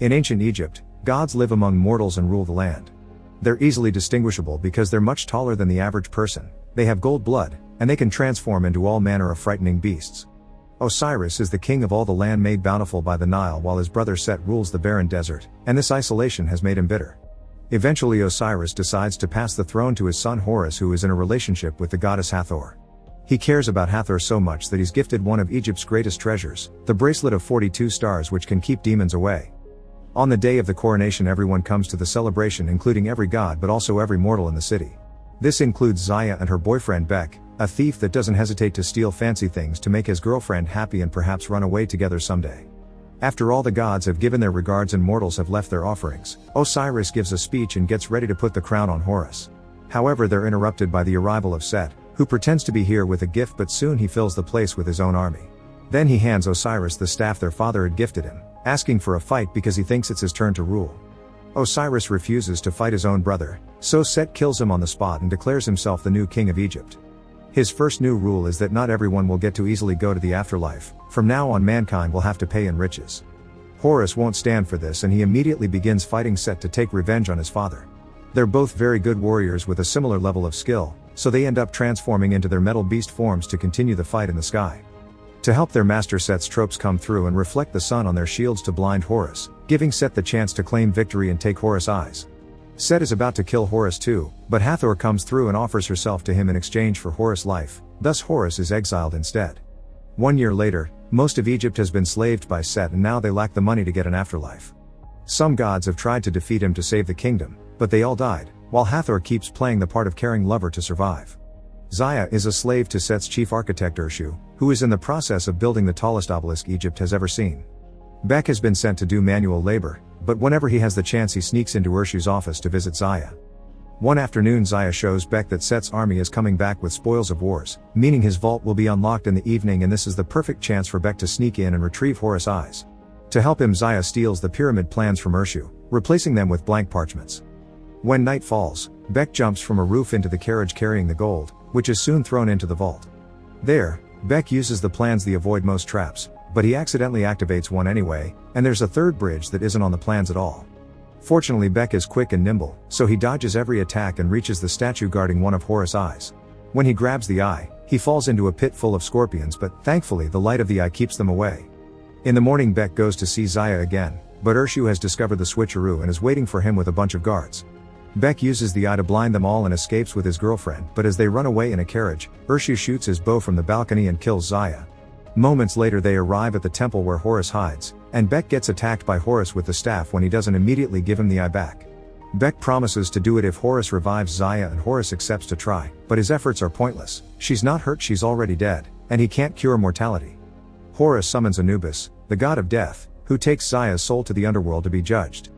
In ancient Egypt, gods live among mortals and rule the land. They're easily distinguishable because they're much taller than the average person, they have gold blood, and they can transform into all manner of frightening beasts. Osiris is the king of all the land made bountiful by the Nile, while his brother Set rules the barren desert, and this isolation has made him bitter. Eventually Osiris decides to pass the throne to his son Horus, who is in a relationship with the goddess Hathor. He cares about Hathor so much that he's gifted one of Egypt's greatest treasures, the bracelet of 42 stars, which can keep demons away. On the day of the coronation, everyone comes to the celebration, including every god but also every mortal in the city. This includes Zaya and her boyfriend Bek, a thief that doesn't hesitate to steal fancy things to make his girlfriend happy and perhaps run away together someday. After all the gods have given their regards and mortals have left their offerings, Osiris gives a speech and gets ready to put the crown on Horus. However, they're interrupted by the arrival of Set, who pretends to be here with a gift, but soon he fills the place with his own army. Then he hands Osiris the staff their father had gifted him, asking for a fight because he thinks it's his turn to rule. Osiris refuses to fight his own brother, so Set kills him on the spot and declares himself the new king of Egypt. His first new rule is that not everyone will get to easily go to the afterlife. From now on, mankind will have to pay in riches. Horus won't stand for this, and he immediately begins fighting Set to take revenge on his father. They're both very good warriors with a similar level of skill, so they end up transforming into their metal beast forms to continue the fight in the sky. To help their master, Set's tropes come through and reflect the sun on their shields to blind Horus, giving Set the chance to claim victory and take Horus' eyes. Set is about to kill Horus too, but Hathor comes through and offers herself to him in exchange for Horus' life, thus Horus is exiled instead. 1 year later, most of Egypt has been slaved by Set, and now they lack the money to get an afterlife. Some gods have tried to defeat him to save the kingdom, but they all died, while Hathor keeps playing the part of caring lover to survive. Zaya is a slave to Set's chief architect Urshu, who is in the process of building the tallest obelisk Egypt has ever seen. Bek has been sent to do manual labor, but whenever he has the chance he sneaks into Urshu's office to visit Zaya. One afternoon Zaya shows Bek that Set's army is coming back with spoils of wars, meaning his vault will be unlocked in the evening, and this is the perfect chance for Bek to sneak in and retrieve Horus' eyes. To help him, Zaya steals the pyramid plans from Urshu, replacing them with blank parchments. When night falls, Bek jumps from a roof into the carriage carrying the gold, which is soon thrown into the vault. There, Bek uses the plans to avoid most traps, but he accidentally activates one anyway, and there's a third bridge that isn't on the plans at all. Fortunately, Bek is quick and nimble, so he dodges every attack and reaches the statue guarding one of Horus' eyes. When he grabs the eye, he falls into a pit full of scorpions, but thankfully the light of the eye keeps them away. In the morning, Bek goes to see Zaya again, but Urshu has discovered the switcheroo and is waiting for him with a bunch of guards. Bek uses the eye to blind them all and escapes with his girlfriend, but as they run away in a carriage, Urshu shoots his bow from the balcony and kills Zaya. Moments later they arrive at the temple where Horus hides, and Bek gets attacked by Horus with the staff when he doesn't immediately give him the eye back. Bek promises to do it if Horus revives Zaya, and Horus accepts to try, but his efforts are pointless. She's not hurt, she's already dead, and he can't cure mortality. Horus summons Anubis, the god of death, who takes Zaya's soul to the underworld to be judged.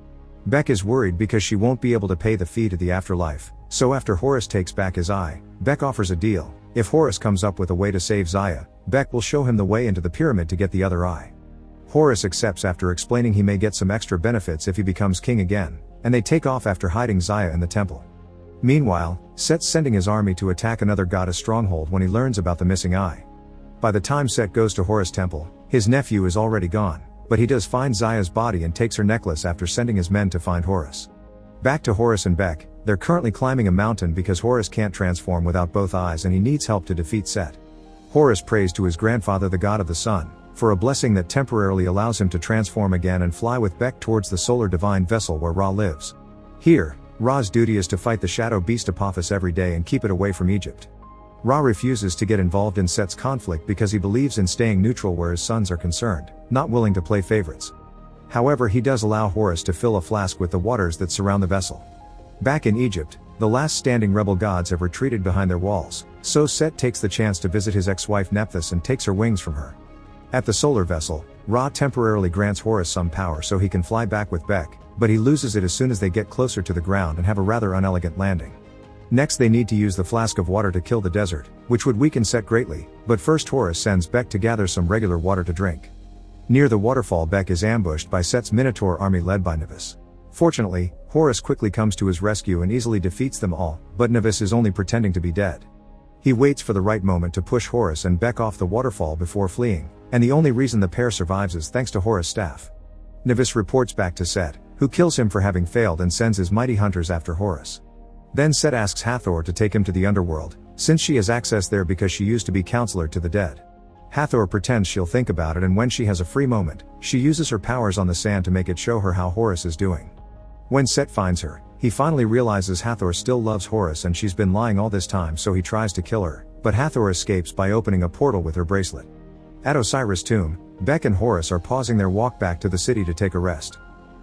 Bek is worried because she won't be able to pay the fee to the afterlife, so after Horus takes back his eye, Bek offers a deal. If Horus comes up with a way to save Zaya, Bek will show him the way into the pyramid to get the other eye. Horus accepts after explaining he may get some extra benefits if he becomes king again, and they take off after hiding Zaya in the temple. Meanwhile, Set's sending his army to attack another goddess stronghold when he learns about the missing eye. By the time Set goes to Horus' temple, his nephew is already gone, but he does find Zaya's body and takes her necklace after sending his men to find Horus. Back to Horus and Bek, they're currently climbing a mountain because Horus can't transform without both eyes and he needs help to defeat Set. Horus prays to his grandfather, the god of the sun, for a blessing that temporarily allows him to transform again and fly with Bek towards the solar divine vessel where Ra lives. Here, Ra's duty is to fight the shadow beast Apophis every day and keep it away from Egypt. Ra refuses to get involved in Set's conflict because he believes in staying neutral where his sons are concerned, not willing to play favorites. However, he does allow Horus to fill a flask with the waters that surround the vessel. Back in Egypt, the last standing rebel gods have retreated behind their walls, so Set takes the chance to visit his ex-wife Nephthys and takes her wings from her. At the solar vessel, Ra temporarily grants Horus some power so he can fly back with Bek, but he loses it as soon as they get closer to the ground and have a rather unelegant landing. Next they need to use the flask of water to kill the desert, which would weaken Set greatly, but first Horus sends Bek to gather some regular water to drink. Near the waterfall, Bek is ambushed by Set's Minotaur army led by Nephthys. Fortunately, Horus quickly comes to his rescue and easily defeats them all, but Nephthys is only pretending to be dead. He waits for the right moment to push Horus and Bek off the waterfall before fleeing, and the only reason the pair survives is thanks to Horus' staff. Nevis reports back to Set, who kills him for having failed and sends his mighty hunters after Horus. Then Set asks Hathor to take him to the underworld, since she has access there because she used to be counselor to the dead. Hathor pretends she'll think about it, and when she has a free moment, she uses her powers on the sand to make it show her how Horus is doing. When Set finds her, he finally realizes Hathor still loves Horus and she's been lying all this time, so he tries to kill her, but Hathor escapes by opening a portal with her bracelet. At Osiris' tomb, Bek and Horus are pausing their walk back to the city to take a rest.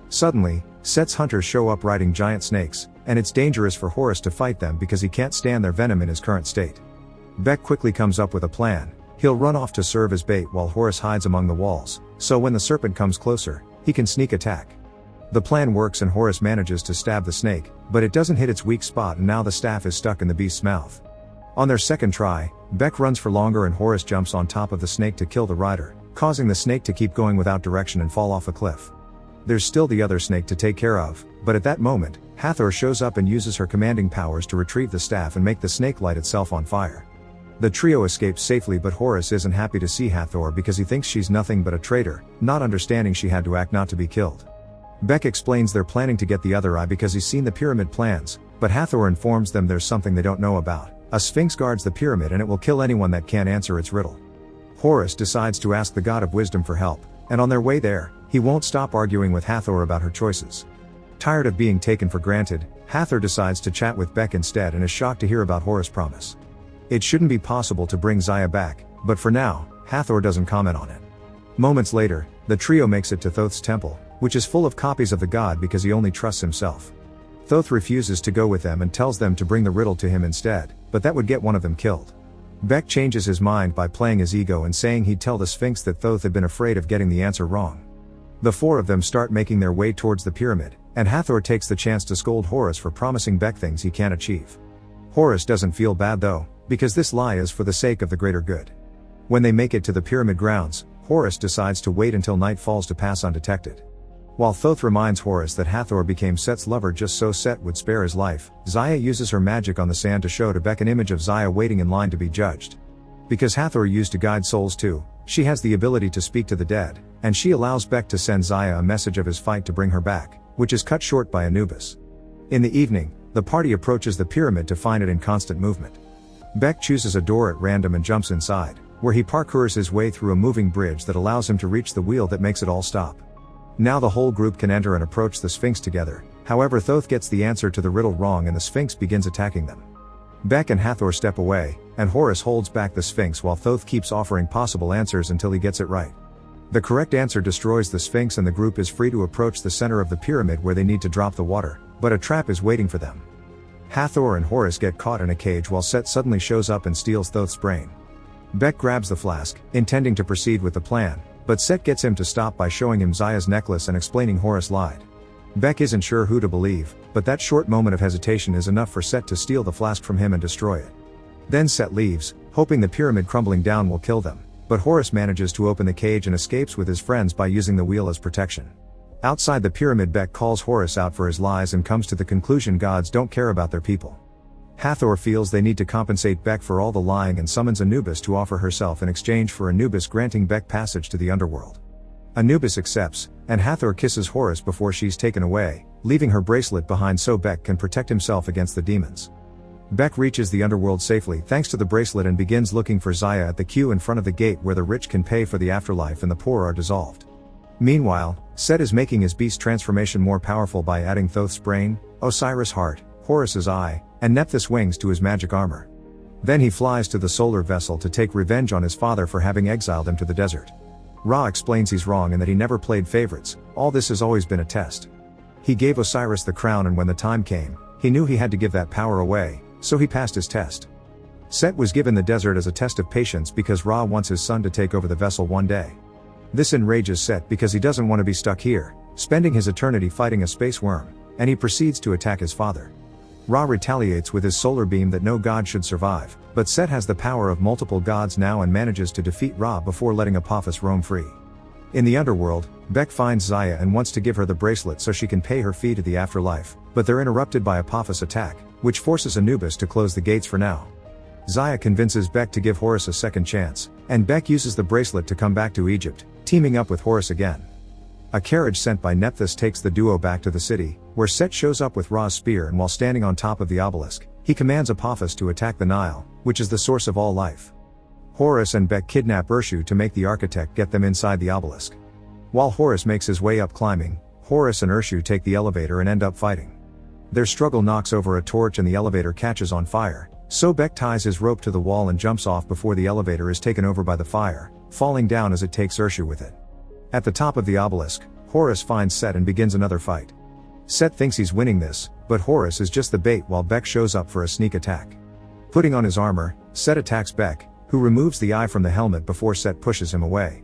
Suddenly, Set's hunters show up riding giant snakes, and it's dangerous for Horus to fight them because he can't stand their venom in his current state. Bek quickly comes up with a plan. He'll run off to serve as bait while Horus hides among the walls, so when the serpent comes closer, he can sneak attack. The plan works and Horus manages to stab the snake, but it doesn't hit its weak spot and now the staff is stuck in the beast's mouth. On their second try, Bek runs for longer and Horus jumps on top of the snake to kill the rider, causing the snake to keep going without direction and fall off a cliff. There's still the other snake to take care of, but at that moment, Hathor shows up and uses her commanding powers to retrieve the staff and make the snake light itself on fire. The trio escapes safely, but Horus isn't happy to see Hathor because he thinks she's nothing but a traitor, not understanding she had to act not to be killed. Bek explains they're planning to get the other eye because he's seen the pyramid plans, but Hathor informs them there's something they don't know about. A sphinx guards the pyramid and it will kill anyone that can't answer its riddle. Horus decides to ask the god of wisdom for help, and on their way there, he won't stop arguing with Hathor about her choices. Tired of being taken for granted, Hathor decides to chat with Bek instead and is shocked to hear about Horus' promise. It shouldn't be possible to bring Zaya back, but for now, Hathor doesn't comment on it. Moments later, the trio makes it to Thoth's temple, which is full of copies of the god because he only trusts himself. Thoth refuses to go with them and tells them to bring the riddle to him instead, but that would get one of them killed. Bek changes his mind by playing his ego and saying he'd tell the Sphinx that Thoth had been afraid of getting the answer wrong. The four of them start making their way towards the pyramid, and Hathor takes the chance to scold Horus for promising Bek things he can't achieve. Horus doesn't feel bad though, because this lie is for the sake of the greater good. When they make it to the pyramid grounds, Horus decides to wait until night falls to pass undetected. While Thoth reminds Horus that Hathor became Set's lover just so Set would spare his life, Zaya uses her magic on the sand to show to Bek an image of Zaya waiting in line to be judged. Because Hathor used to guide souls too, she has the ability to speak to the dead, and she allows Bek to send Zaya a message of his fight to bring her back, which is cut short by Anubis. In the evening, the party approaches the pyramid to find it in constant movement. Bek chooses a door at random and jumps inside, where he parkours his way through a moving bridge that allows him to reach the wheel that makes it all stop. Now the whole group can enter and approach the Sphinx together, however Thoth gets the answer to the riddle wrong and the Sphinx begins attacking them. Bek and Hathor step away, and Horus holds back the Sphinx while Thoth keeps offering possible answers until he gets it right. The correct answer destroys the Sphinx and the group is free to approach the center of the pyramid where they need to drop the water, but a trap is waiting for them. Hathor and Horus get caught in a cage while Set suddenly shows up and steals Thoth's brain. Bek grabs the flask, intending to proceed with the plan, but Set gets him to stop by showing him Zaya's necklace and explaining Horus lied. Bek isn't sure who to believe, but that short moment of hesitation is enough for Set to steal the flask from him and destroy it. Then Set leaves, hoping the pyramid crumbling down will kill them, but Horus manages to open the cage and escapes with his friends by using the wheel as protection. Outside the pyramid, Bek calls Horus out for his lies and comes to the conclusion gods don't care about their people. Hathor feels they need to compensate Bek for all the lying and summons Anubis to offer herself in exchange for Anubis granting Bek passage to the underworld. Anubis accepts, and Hathor kisses Horus before she's taken away, leaving her bracelet behind so Bek can protect himself against the demons. Bek reaches the underworld safely thanks to the bracelet and begins looking for Zaya at the queue in front of the gate where the rich can pay for the afterlife and the poor are dissolved. Meanwhile, Set is making his beast transformation more powerful by adding Thoth's brain, Osiris' heart, Horus's eye, and Nephthys' wings to his magic armor. Then he flies to the solar vessel to take revenge on his father for having exiled him to the desert. Ra explains he's wrong and that he never played favorites, all this has always been a test. He gave Osiris the crown and when the time came, he knew he had to give that power away, so he passed his test. Set was given the desert as a test of patience because Ra wants his son to take over the vessel one day. This enrages Set because he doesn't want to be stuck here, spending his eternity fighting a space worm, and he proceeds to attack his father. Ra retaliates with his solar beam that no god should survive, but Set has the power of multiple gods now and manages to defeat Ra before letting Apophis roam free. In the underworld, Bek finds Zaya and wants to give her the bracelet so she can pay her fee to the afterlife, but they're interrupted by Apophis' attack, which forces Anubis to close the gates for now. Zaya convinces Bek to give Horus a second chance, and Bek uses the bracelet to come back to Egypt, teaming up with Horus again. A carriage sent by Nephthys takes the duo back to the city, where Set shows up with Ra's spear, and while standing on top of the obelisk, he commands Apophis to attack the Nile, which is the source of all life. Horus and Bek kidnap Urshu to make the architect get them inside the obelisk. While Horus makes his way up climbing, Horus and Urshu take the elevator and end up fighting. Their struggle knocks over a torch and the elevator catches on fire, so Bek ties his rope to the wall and jumps off before the elevator is taken over by the fire, falling down as it takes Urshu with it. At the top of the obelisk, Horus finds Set and begins another fight. Set thinks he's winning this, but Horus is just the bait while Bek shows up for a sneak attack. Putting on his armor, Set attacks Bek, who removes the eye from the helmet before Set pushes him away.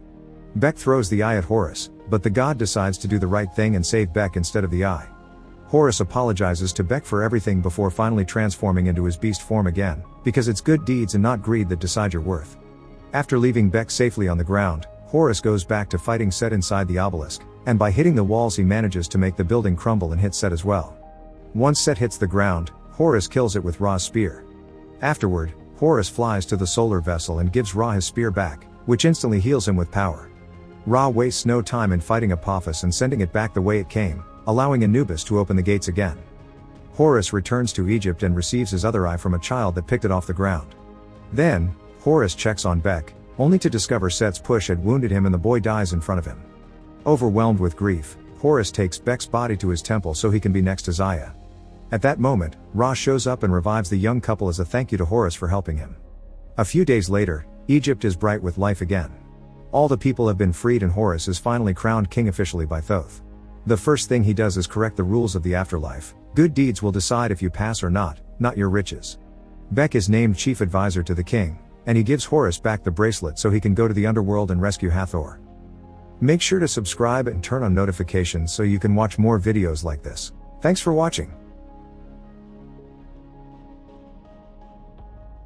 Bek throws the eye at Horus, but the god decides to do the right thing and save Bek instead of the eye. Horus apologizes to Bek for everything before finally transforming into his beast form again, because it's good deeds and not greed that decide your worth. After leaving Bek safely on the ground, Horus goes back to fighting Set inside the obelisk, and by hitting the walls he manages to make the building crumble and hit Set as well. Once Set hits the ground, Horus kills it with Ra's spear. Afterward, Horus flies to the solar vessel and gives Ra his spear back, which instantly heals him with power. Ra wastes no time in fighting Apophis and sending it back the way it came, allowing Anubis to open the gates again. Horus returns to Egypt and receives his other eye from a child that picked it off the ground. Then, Horus checks on Bek, only to discover Set's push had wounded him and the boy dies in front of him. Overwhelmed with grief, Horus takes Bek's body to his temple so he can be next to Zaya. At that moment, Ra shows up and revives the young couple as a thank you to Horus for helping him. A few days later, Egypt is bright with life again. All the people have been freed and Horus is finally crowned king officially by Thoth. The first thing he does is correct the rules of the afterlife. Good deeds will decide if you pass or not your riches. Bek is named chief advisor to the king, and he gives Horus back the bracelet so he can go to the underworld and rescue Hathor. Make sure to subscribe and turn on notifications so you can watch more videos like this. Thanks for watching.